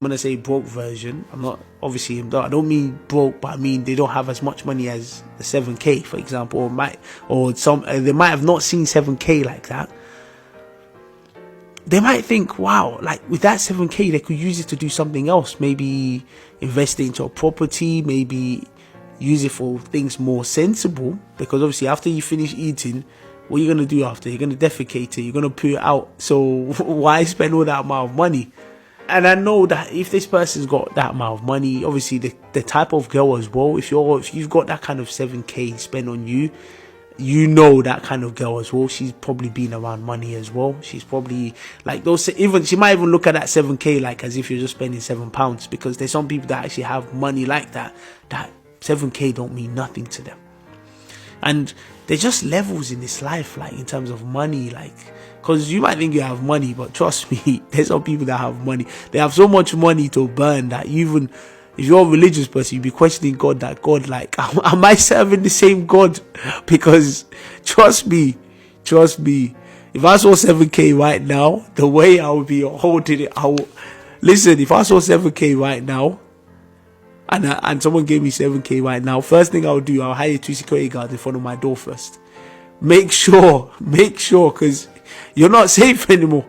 When I say broke version, I'm not obviously I don't mean broke, but I mean they don't have as much money as the 7k, for example, they might have not seen 7k like that. They might think, wow, like with that 7k, they could use it to do something else. Maybe invest it into a property, maybe use it for things more sensible. Because obviously, after you finish eating, what are you going to do after? You're going to defecate it, you're going to poo it out. So why spend all that amount of money? And I know that if this person's got that amount of money, obviously the type of girl as well, if you've got that kind of 7k spent on you, you know that kind of girl as well, she's probably been around money as well. She's probably like she might even look at that 7k like as if you're just spending £7, because there's some people that actually have money like that 7k don't mean nothing to them. And there's just levels in this life, like in terms of money, like, because you might think you have money, but trust me, there's some people that have money. They have so much money to burn that even if you're a religious person, you'd be questioning God, that God, like, am I serving the same God? Because trust me, if I saw 7k right now, the way I would be holding it, listen, if I saw 7k right now, and someone gave me 7k right now, first thing I would do, I'll hire 2 security guards in front of my door first. Make sure, because you're not safe anymore.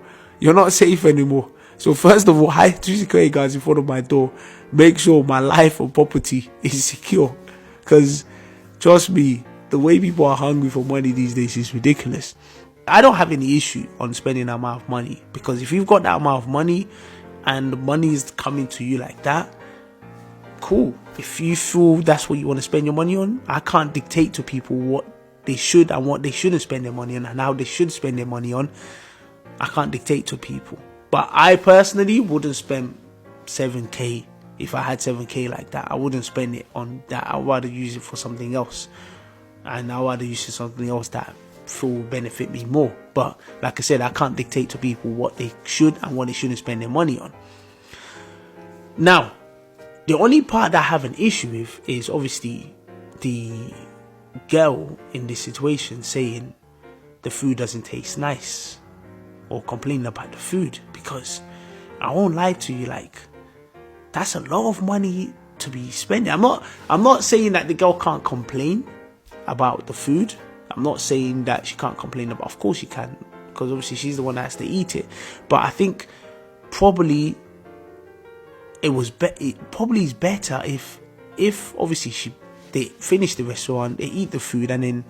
So first of all, hire 2 security guards in front of my door. Make sure my life or property is secure. Because trust me, the way people are hungry for money these days is ridiculous. I don't have any issue on spending that amount of money, because if you've got that amount of money and the money is coming to you like that, cool. If you feel that's what you want to spend your money on, I can't dictate to people what they should and what they shouldn't spend their money on, and how they should spend their money on. I can't dictate to people. But I personally wouldn't spend 7k. If I had 7k like that, I wouldn't spend it on that. I'd rather use it for something else. And I'd rather use it for something else that will benefit me more. But like I said, I can't dictate to people what they should and what they shouldn't spend their money on. Now, the only part that I have an issue with is obviously the girl in this situation saying the food doesn't taste nice, or complaining about the food, because I won't lie to you, like, that's a lot of money to be spending. I'm not saying that the girl can't complain about the food. I'm not saying that she can't complain about, of course she can, because obviously she's the one that has to eat it. But I think probably it probably is better if obviously they finish the restaurant, they eat the food, and then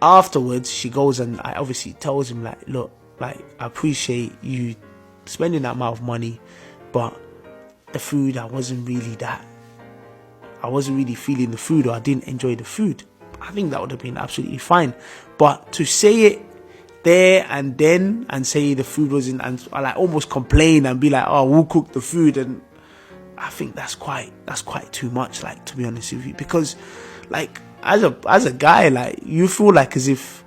afterwards she goes and obviously tells him, like, look, like, I appreciate you spending that amount of money, but the food, I wasn't really feeling the food, or I didn't enjoy the food. I think that would have been absolutely fine. But to say it there and then and say the food wasn't, and like almost complain and be like, oh, we'll cook the food, and I think that's quite too much, like, to be honest with you. Because like as a guy, like, you feel like as if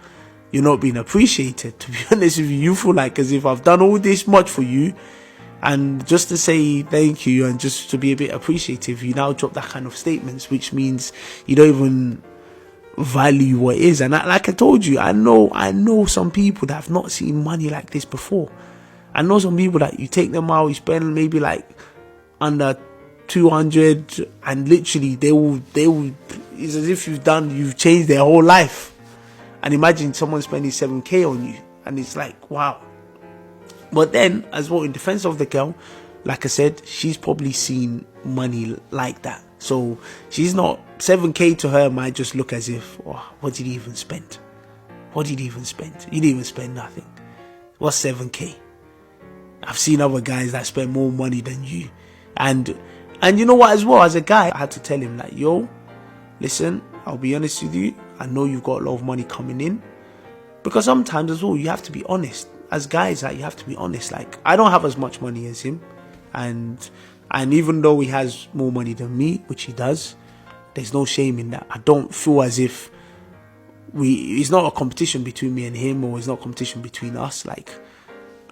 you're not being appreciated, to be honest with you. You feel like as if I've done all this much for you, and just to say thank you and just to be a bit appreciative, you now drop that kind of statements, which means you don't even value what it is. And like I told you, I know some people that have not seen money like this before. I know some people that you take them out, you spend maybe like under 200, and literally they will it's as if you've changed their whole life. And imagine someone spending 7k on you, and it's like, wow. But then, as well, in defense of the girl, like I said, she's probably seen money like that. So she's not, 7k to her might just look as if, oh, what did he even spend? You didn't even spend nothing. What's 7k? I've seen other guys that spend more money than you. And you know what, as well, as a guy, I had to tell him, like, yo, listen, I'll be honest with you, I know you've got a lot of money coming in. Because sometimes as well, you have to be honest. As guys, like, you have to be honest. Like, I don't have as much money as him, and even though he has more money than me, which he does, there's no shame in that. I don't feel as if it's not a competition between me and him, or it's not a competition between us. Like,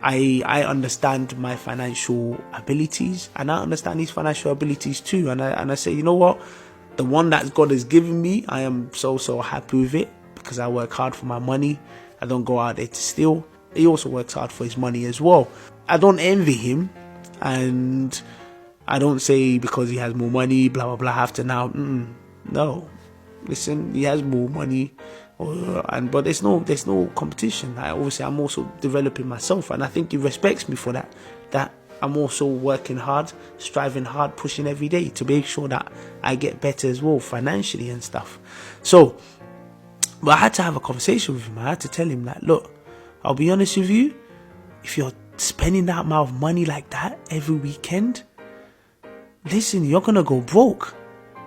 I understand my financial abilities, and I understand his financial abilities too. And I say, you know what, the one that God has given me, I am so happy with it, because I work hard for my money. I don't go out there to steal. He also works hard for his money as well. I don't envy him, and I don't say because he has more money, blah blah blah, I have to now. No, listen, he has more money, but there's no competition. Obviously, I'm also developing myself, and I think he respects me for that. That I'm also working hard, striving hard, pushing every day to make sure that I get better as well financially and stuff. So, but I had to have a conversation with him. I had to tell him that, look, I'll be honest with you, if you're spending that amount of money like that every weekend, listen, you're gonna go broke.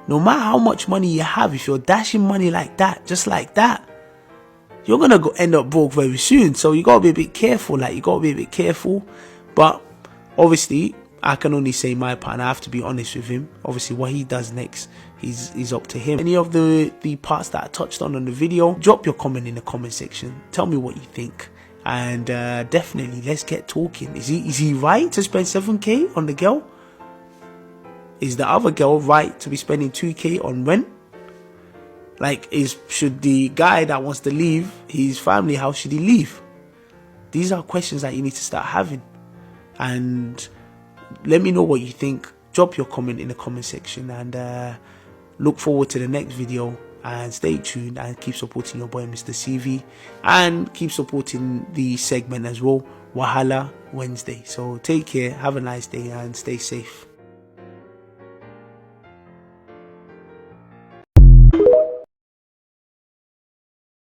No matter how much money you have, if you're dashing money like that, just like that, you're gonna end up broke very soon. So you gotta be a bit careful. But obviously, I can only say my part, and I have to be honest with him. Obviously, what he does next is up to him. Any of the parts that I touched on the video, drop your comment in the comment section. Tell me what you think, and definitely let's get talking. Is he right to spend 7k on the girl? Is the other girl right to be spending 2k on rent? Like, should the guy that wants to leave his family house, should he leave? These are questions that you need to start having. And let me know what you think. Drop your comment in the comment section, and look forward to the next video. And stay tuned and keep supporting your boy Mr. CV, and keep supporting the segment as well, Wahala Wednesday. So take care, have a nice day, and stay safe.